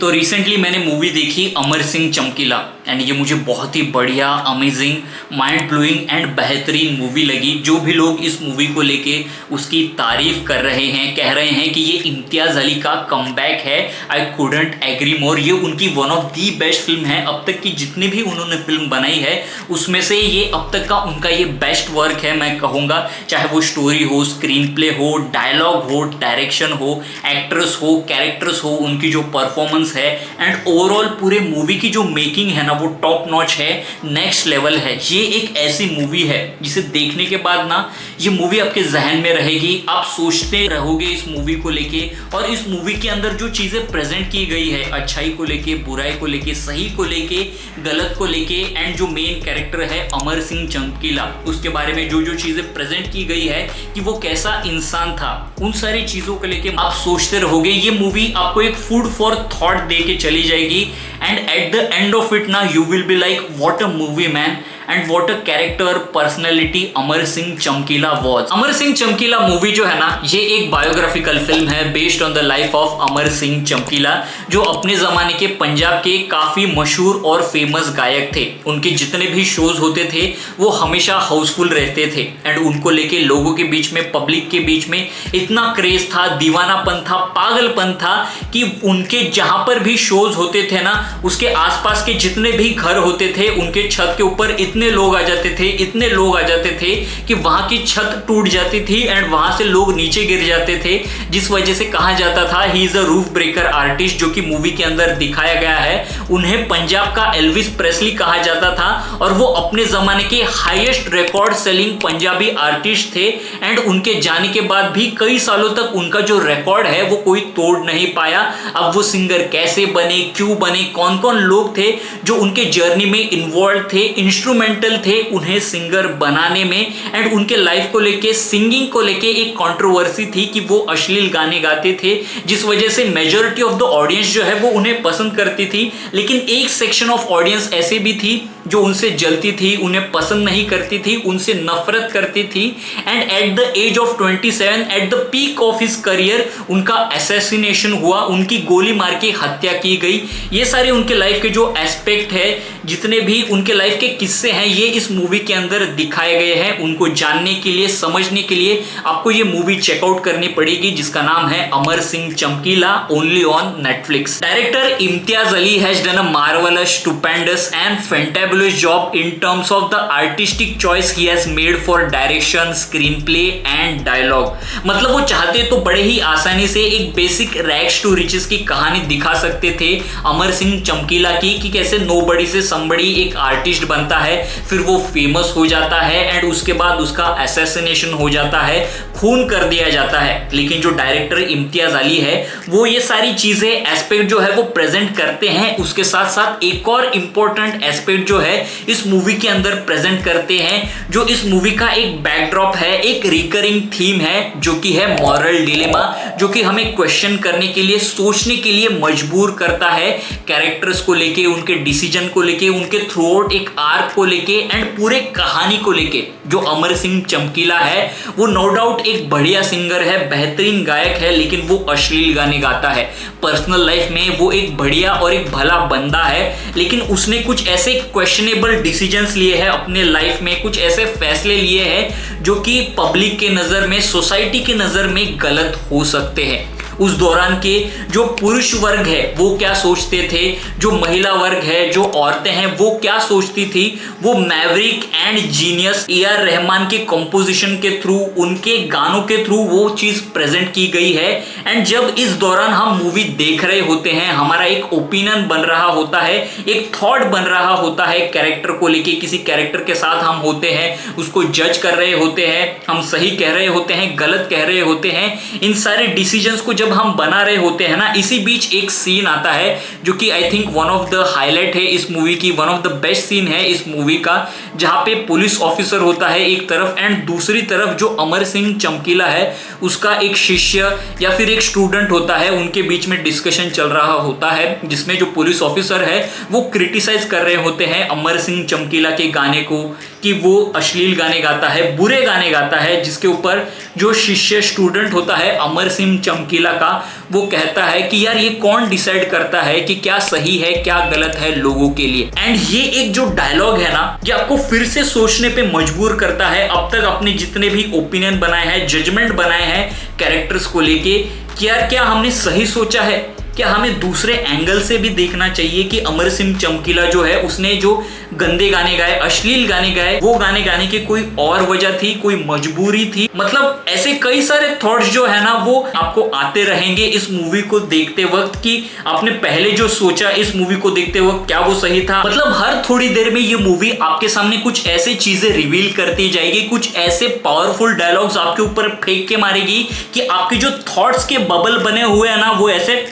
तो रिसेंटली मैंने मूवी देखी अमर सिंह चमकीला एंड ये मुझे बहुत ही बढ़िया, अमेजिंग, माइंड ब्लोइंग एंड बेहतरीन मूवी लगी। जो भी लोग इस मूवी को लेके उसकी तारीफ कर रहे हैं, कह रहे हैं कि ये इम्तियाज़ अली का कमबैक है, आई कुडंट एग्री मोर। ये उनकी one of the best film है। अब तक की जितनी भी उन्होंने फिल्म बनाई है उसमें से ये अब तक का उनका ये बेस्ट वर्क है मैं कहूँगा। चाहे वो स्टोरी हो, स्क्रीन प्ले हो, डायलॉग हो, डायरेक्शन हो, एक्टर्स हो, कैरेक्टर्स हो, उनकी जो परफॉर्मेंस है एंड ओवरऑल पूरे मूवी की जो मेकिंग है ना वो टॉप नॉच है, नेक्स्ट लेवल है। ये एक ऐसी मूवी है जिसे देखने के बाद ना ये मूवी आपके जहन में रहेगी, आप सोचते रहोगे इस मूवी को लेके। और इस मूवी के अंदर जो चीज़ें प्रेजेंट की गई है, अच्छाई को लेके, बुराई को लेके, सही को लेके, गलत को लेके एंड जो मेन कैरेक्टर है अमर सिंह चमकीला, उसके बारे में जो जो चीज़ें प्रेजेंट की गई है कि वो कैसा इंसान था, उन सारी चीज़ों को लेके आप सोचते रहोगे। ये मूवी आपको एक फूड फॉर थॉट दे के चली जाएगी and at the end of it ना you will be like what a movie man and what a character personality Amar Singh Chamkila was. अमर सिंह चमकीला मूवी जो है ना ये एक बायोग्राफिकल फिल्म है based on the life of Amar Singh Chamkila, जो अपने ज़माने के पंजाब के काफ़ी मशहूर और फेमस गायक थे। उनके जितने भी शोज होते थे वो हमेशा हाउसफुल रहते थे एंड उनको लेके लोगों के बीच में, पब्लिक के बीच में इतना क्रेज था, दीवानापन था, पागलपन था कि उनके जहाँ पर भी शोज होते थे ना उसके आसपास के जितने भी घर होते थे उनके छत के ऊपर इतने लोग आ जाते थे, इतने लोग आ जाते थे कि वहां की छत टूट जाती थी एंड वहां से लोग नीचे गिर जाते थे, जिस वजह से कहा जाता था he is a roof breaker artist. जो कि मूवी के अंदर दिखाया गया है, उन्हें पंजाब का एल्विस प्रेस्ली कहा जाता था और वो अपने जमाने के highest record selling Punjabi artist थे एंड उनके जाने के बाद भी कई सालों तक उनका जो रिकॉर्ड है वो कोई तोड़ नहीं पाया। अब वो सिंगर कैसे बने, क्यों बने, कौन कौन लोग थे जो उनके जर्नी में इन्वॉल्व थे, इंस्ट्रूमेंटल थे उन्हें सिंगर बनाने में एंड उनके लाइफ को लेके, सिंगिंग को लेके एक कंट्रोवर्सी थी कि वो अश्लील गाने गाते थे, जिस वजह से मेजॉरिटी ऑफ द ऑडियंस जो है वो उन्हें पसंद करती थी। लेकिन एक सेक्शन ऑफ ऑडियंस ऐसे भी थी जो उनसे जलती थी, उन्हें पसंद नहीं करती थी, उनसे नफरत करती थी and at the age of 27 at the peak of his career उनका असैसिनेशन हुआ, उनकी गोली मार के हत्या की गई। ये सारे उनके लाइफ के जो एस्पेक्ट है, जितने भी उनके लाइफ के किस्से हैं, ये इस मूवी के अंदर दिखाए गए हैं। उनको जानने के लिए, समझने के लिए आपको ये मूवी चेकआउट करनी पड़ेगी जिसका नाम है अमर सिंह चमकीला, only on Netflix. Director Imtiaz Ali has done a marvellous, stupendous and fantabulous job in terms of the artistic choice he has made for direction, screenplay and dialogue। मतलब वो चाहते तो बड़े ही आसानी से एक बेसिक रैग्स टू रिचेस की कहानी दिखा सकते थे अमर सिंह चमकीला की, कि कैसे नोबडी से समबडी एक आर्टिस्ट बनता है, फिर वो फेमस हो जाता है एंड उसके बाद उसका असैसिनेशन हो जाता है, खून कर दिया जाता है। लेकिन जो डायरेक्टर इम्तियाज अली है वो ये सारी चीजें, एस्पेक्ट जो है वो प्रेजेंट करते हैं। उसके साथ साथ एक और इंपॉर्टेंट एस्पेक्ट जो है इस मूवी के अंदर प्रेजेंट करते हैं, जो इस मूवी का एक बैकड्रॉप है, एक रिकरिंग थीम है जो कि है मॉरल डिलेमा, जो कि हमें क्वेश्चन करने के लिए, सोचने के लिए मजबूर करता है कैरेक्टर्स को लेके, उनके डिसीजन को लेके, उनके थ्रू आउट एक आर्क को लेके एंड पूरे कहानी को लेके। जो अमर सिंह चमकीला है वो नो डाउट एक बढ़िया सिंगर है, बेहतरीन गायक है, लेकिन वो अश्लील गाने गाता है। पर्सनल लाइफ में वो एक बढ़िया और एक भला बंदा है, लेकिन उसने कुछ ऐसे क्वेश्चनेबल डिसीजंस लिए हैं अपने लाइफ में, कुछ ऐसे फैसले लिए हैं जो कि पब्लिक के नज़र में, सोसाइटी के नज़र में गलत हो सकते हैं। उस दौरान के जो पुरुष वर्ग है वो क्या सोचते थे, जो महिला वर्ग है, जो औरतें हैं वो क्या सोचती थी, वो Maverick and genius AR Rahman के कंपोजिशन के थ्रू, उनके गानों के थ्रू वो चीज़ प्रेजेंट की गई है। एंड जब इस दौरान हम मूवी देख रहे होते हैं, हमारा एक ओपिनियन बन रहा होता है, एक थॉट बन रहा होता है कैरेक्टर को लेके, किसी कैरेक्टर के साथ हम होते हैं, उसको जज कर रहे होते हैं, हम सही कह रहे होते हैं, गलत कह रहे होते हैं, इन सारे डिसीजंस को जब हम बना रहे होते हैं ना, इसी बीच एक सीन आता है जो कि I think one of the highlight है इस मूवी की, one of the best scene है इस मूवी का, जहां पे पुलिस ऑफिसर होता है एक तरफ एंड दूसरी तरफ जो अमर सिंह चमकीला है उसका एक शिष्य या फिर एक स्टूडेंट होता है, उनके बीच में डिस्कशन चल रहा होता है जिसमें जो पुलिस ऑफिसर है वो क्रिटिसाइज कर रहे होते हैं अमर सिंह चमकीला के गाने को, कि वो अश्लील गाने गाता है, बुरे गाने गाता है, जिसके ऊपर जो शिष्य स्टूडेंट होता है अमर सिंह चमकीला का, वो कहता है कि यार ये कौन डिसाइड करता है कि क्या सही है क्या गलत है लोगों के लिए। एंड ये एक जो डायलॉग है ना, ये आपको फिर से सोचने पे मजबूर करता है। अब तक अपने जितने भी ओपिनियन बनाए हैं, जजमेंट बनाए हैं कैरेक्टर्स को लेके, कि यार क्या हमने सही सोचा है, क्या हमें दूसरे एंगल से भी देखना चाहिए कि अमर सिंह चमकीला जो है उसने जो गंदे गाने गाए, अश्लील गाने गाए, वो गाने गाने की कोई और वजह थी, कोई मजबूरी थी। मतलब ऐसे कई सारे थॉट्स जो है ना वो आपको आते रहेंगे इस मूवी को देखते वक्त, कि आपने पहले जो सोचा इस मूवी को देखते वक्त क्या वो सही था। मतलब हर थोड़ी देर में ये मूवी आपके सामने कुछ ऐसे चीजें रिवील करती जाएगी, कुछ ऐसे पावरफुल डायलॉग्स आपके ऊपर फेंक के मारेगी कि आपके जो थॉट्स के बबल बने हुए हैं ना वो ऐसे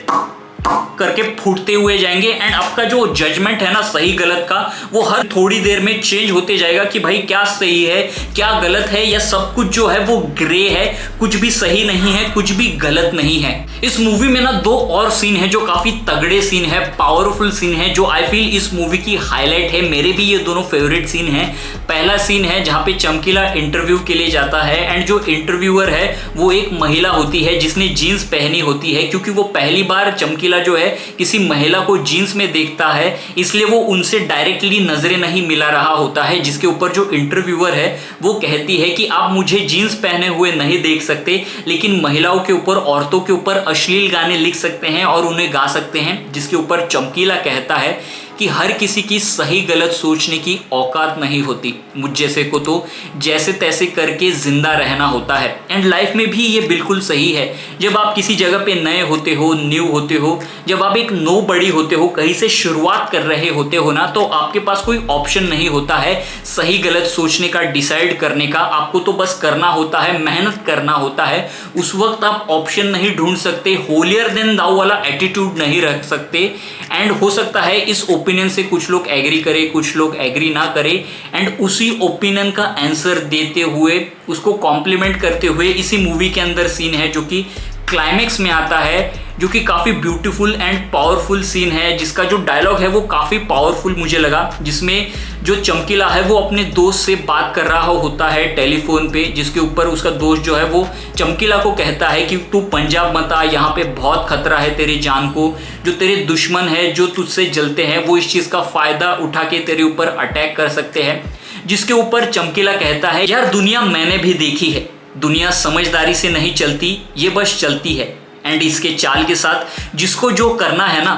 करके फूटते हुए जाएंगे। एंड आपका जो जजमेंट है ना सही गलत का, वो हर थोड़ी देर में चेंज होते जाएगा कि भाई क्या सही है क्या गलत है, या सब कुछ जो है वो ग्रे है, कुछ भी सही नहीं है, कुछ भी गलत नहीं है। इस मूवी में ना दो और सीन है जो काफी तगड़े सीन है, पावरफुल सीन है, जो आई फील इस मूवी की हाईलाइट है। मेरे भी ये दोनों फेवरेट सीन है। पहला सीन है जहाँ पे चमकीला इंटरव्यू के लिए जाता है, एंड जो इंटरव्यूअर है वो एक महिला होती है जिसने जीन्स पहनी होती है, क्योंकि वो पहली बार चमकीला जो है किसी महिला को जीन्स में देखता है, इसलिए वो उनसे डायरेक्टली नजरें नहीं मिला रहा होता है। जिसके ऊपर जो इंटरव्यूअर है वो कहती है कि आप मुझे जीन्स पहने हुए नहीं देख सकते, लेकिन महिलाओं के ऊपर, औरतों के ऊपर अश्लील गाने लिख सकते हैं और उन्हें गा सकते हैं। जिसके ऊपर चमकीला कहता है कि हर किसी की सही गलत सोचने की औकात नहीं होती, मुझ जैसे को तो जैसे तैसे करके जिंदा रहना होता है। एंड लाइफ में भी ये बिल्कुल सही है। जब आप किसी जगह पे नए होते हो, न्यू होते हो, जब आप एक नो बड़ी होते हो, कहीं से शुरुआत कर रहे होते हो ना, तो आपके पास कोई ऑप्शन नहीं होता है सही गलत सोचने का, डिसाइड करने का। आपको तो बस करना होता है, मेहनत करना होता है। उस वक्त आप ऑप्शन नहीं ढूंढ सकते, होलियर देन दाऊ वाला एटीट्यूड नहीं रख सकते। एंड हो सकता है इस ओपिनियन से कुछ लोग एग्री करें, कुछ लोग एग्री ना करें, एंड उसी ओपिनियन का आंसर देते हुए, उसको कॉम्प्लीमेंट करते हुए इसी मूवी के अंदर सीन है जो कि क्लाइमेक्स में आता है, जो कि काफ़ी ब्यूटीफुल एंड पावरफुल सीन है, जिसका जो डायलॉग है वो काफ़ी पावरफुल मुझे लगा। जिसमें जो चमकीला है वो अपने दोस्त से बात कर रहा होता है टेलीफोन पे, जिसके ऊपर उसका दोस्त जो है वो चमकीला को कहता है कि तू पंजाब मत आ, यहाँ पे बहुत खतरा है तेरी जान को, जो तेरे दुश्मन है, जो तुझसे जलते हैं, वो इस चीज़ का फ़ायदा उठा के तेरे ऊपर अटैक कर सकते हैं। जिसके ऊपर चमकीला कहता है यार दुनिया मैंने भी देखी है, दुनिया समझदारी से नहीं चलती, ये बस चलती है। एंड इसके चाल के साथ जिसको जो करना है ना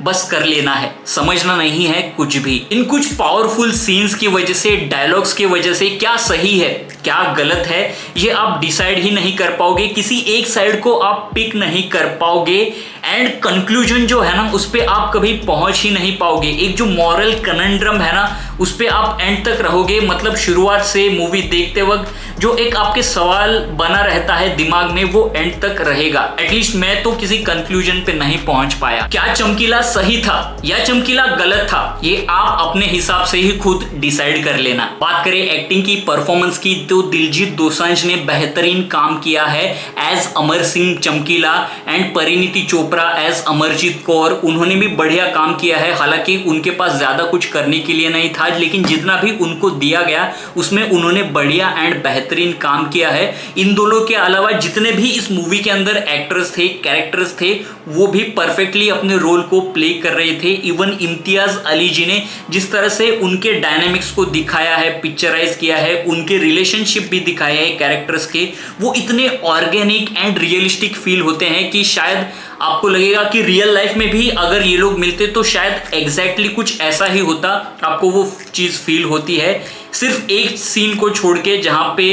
बस कर लेना है, समझना नहीं है कुछ भी। इन कुछ पावरफुल सीन्स की वजह से, डायलॉग्स की वजह से क्या सही है क्या गलत है ये आप डिसाइड ही नहीं कर पाओगे, किसी एक साइड को आप पिक नहीं कर पाओगे, एंड कंक्लूजन जो है ना उस पर आप कभी पहुंच ही नहीं पाओगे। एक जो मॉरल कनंड्रम है ना उस पर आप एंड तक रहोगे। मतलब शुरुआत से मूवी देखते वक्त जो एक आपके सवाल बना रहता है दिमाग में, वो एंड तक रहेगा। एटलीस्ट मैं तो किसी कंक्लूजन पे नहीं पहुंच पाया। क्या चमकीला सही था या चमकीला गलत था, ये आप अपने हिसाब से ही खुद डिसाइड कर लेना। बात करें एक्टिंग की, परफॉर्मेंस की, तो दिलजीत दोसांझ ने बेहतरीन काम किया है एज अमर सिंह चमकीला, एंड परिणीति चोपड़ा एज अमरजीत कौर, उन्होंने भी बढ़िया काम किया है। हालांकि उनके पास ज्यादा कुछ करने के लिए नहीं था, लेकिन जितना भी उनको दिया गया उसमें उन्होंने बढ़िया एंड बेहतरीन काम किया है। इन दोनों के अलावा जितने भी इस मूवी के अंदर एक्टर्स थे, कैरेक्टर्स थे, वो भी परफेक्टली अपने रोल को प्ले कर रहे थे। इवन इम्तियाज अली जी ने जिस तरह से उनके डायनामिक्स को दिखाया है, पिक्चराइज किया है, उनके रिलेशनशिप भी दिखाए हैं कैरेक्टर्स के, वो इतने ऑर्गेनिक एंड रियलिस्टिक फील होते हैं कि शायद आपको लगेगा कि रियल लाइफ में भी अगर ये लोग मिलते तो शायद एग्जैक्टली कुछ ऐसा ही होता। आपको वो चीज़ फील होती है। सिर्फ एक सीन को छोड़ के, जहाँ पे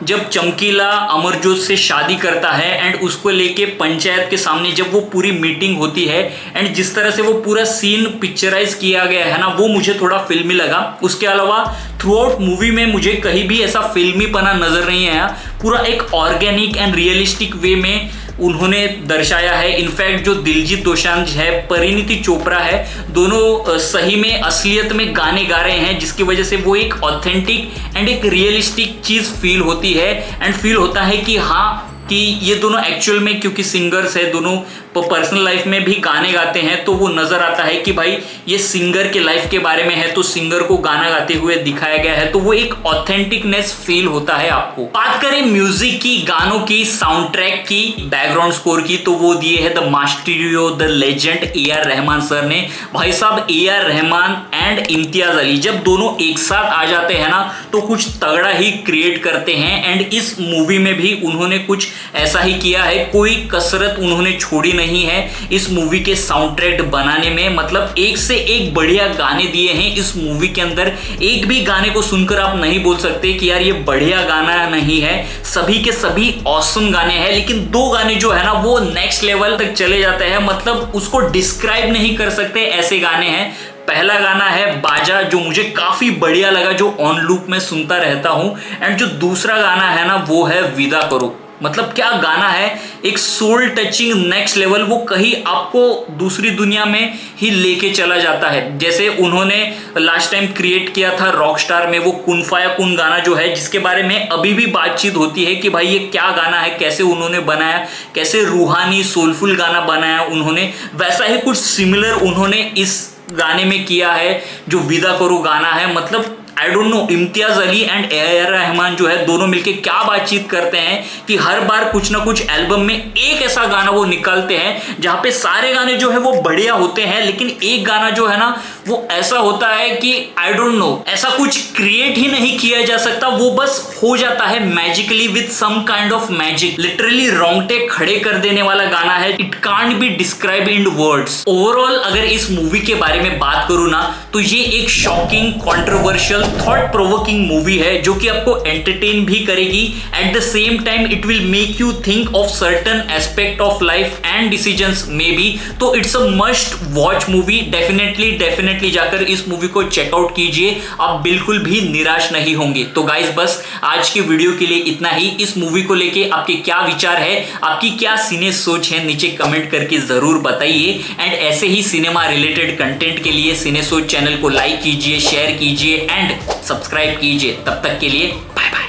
जब चमकीला अमरजोत से शादी करता है एंड उसको लेके पंचायत के सामने जब वो पूरी मीटिंग होती है, एंड जिस तरह से वो पूरा सीन पिक्चराइज किया गया है ना, वो मुझे थोड़ा फिल्मी लगा। उसके अलावा थ्रू आउट मूवी में मुझे कहीं भी ऐसा फिल्मीपना नजर नहीं आया। पूरा एक ऑर्गेनिक एंड रियलिस्टिक वे में उन्होंने दर्शाया है। इनफैक्ट जो दिलजीत दोसांझ है, परिणीति चोपड़ा है, दोनों सही में असलियत में गाने गा रहे हैं, जिसकी वजह से वो एक ऑथेंटिक एंड एक रियलिस्टिक चीज़ फील होती है। एंड फील होता है कि हाँ, कि ये दोनों एक्चुअल में क्योंकि सिंगर्स है, दोनों पर्सनल लाइफ में भी गाने गाते हैं, तो वो नजर आता है कि भाई ये सिंगर के लाइफ के बारे में है, तो सिंगर को गाना गाते हुए दिखाया गया है, तो वो एक ऑथेंटिकनेस फील होता है आपको। बात करें म्यूजिक की, गानों की, साउंड ट्रैक की, बैकग्राउंड स्कोर की, तो वो दिए है the maestro, the legend AR Rahman sir ने। भाई साहब AR रहमान एंड इम्तियाज अली जब दोनों एक साथ आ जाते हैं ना तो कुछ तगड़ा ही क्रिएट करते हैं। एंड इस मूवी में भी उन्होंने कुछ ऐसा ही किया है, कोई कसरत उन्होंने छोड़ी नहीं है इस मूवी के साउंड ट्रैक बनाने में। मतलब एक से एक बढ़िया गाने दिए हैं इस मूवी के अंदर। एक भी गाने को सुनकर आप नहीं बोल सकते कि यार ये बढ़िया गाना नहीं है, सभी के सभी ऑसम गाने हैं। लेकिन दो गाने जो है ना वो नेक्स्ट लेवल तक चले जाते हैं, मतलब उसको डिस्क्राइब नहीं कर सकते, ऐसे गाने हैं। पहला गाना है बाजा, जो मुझे काफी बढ़िया लगा, जो ऑन लूप में सुनता रहता हूं। एंड जो दूसरा गाना है ना वो है विदा करो। मतलब क्या गाना है, एक सोल टचिंग नेक्स्ट लेवल, वो कहीं आपको दूसरी दुनिया में ही लेके चला जाता है। जैसे उन्होंने लास्ट टाइम क्रिएट किया था रॉकस्टार में वो कुन फाया कुन गाना जो है, जिसके बारे में अभी भी बातचीत होती है कि भाई ये क्या गाना है, कैसे उन्होंने बनाया, कैसे रूहानी सोलफुल गाना बनाया उन्होंने। वैसा ही कुछ सिमिलर उन्होंने इस गाने में किया है जो विदा करो गाना है। मतलब I don't know, Imtiaz Ali and AR Rahman जो है दोनों मिलके क्या बातचीत करते हैं कि हर बार कुछ ना कुछ एल्बम में एक ऐसा गाना वो निकालते हैं जहां पे सारे गाने जो है वो बढ़िया होते हैं, लेकिन एक गाना जो है ना वो ऐसा होता है कि आई डोंट नो, ऐसा कुछ क्रिएट ही नहीं किया जा सकता, वो बस हो जाता है magically with some kind of magic. Literally रोंगटे खड़े कर देने वाला गाना है, it can't be describe in words. Overall अगर इस मूवी के बारे में बात करूं ना तो ये एक shocking, controversial, thought provoking movie है जो कि आपको एंटरटेन भी करेगी। At the same time it will make you think of certain aspect of life and decisions maybe. तो it's a must watch movie. Definitely जाकर इस मूवी को चेकआउट कीजिए, आप बिल्कुल भी निराश नहीं होंगे। तो गाइस बस आज की वीडियो के लिए इतना ही। इस मूवी को लेके आपके क्या विचार है, आपकी क्या सिने सोच है, नीचे कमेंट करके जरूर बताइए। एंड ऐसे ही सिनेमा रिलेटेड कंटेंट के लिए सिने सोच चैनल को लाइक कीजिए, शेयर कीजिए एंड सब्सक्राइब कीजिए। तब तक के लिए बाय बाय।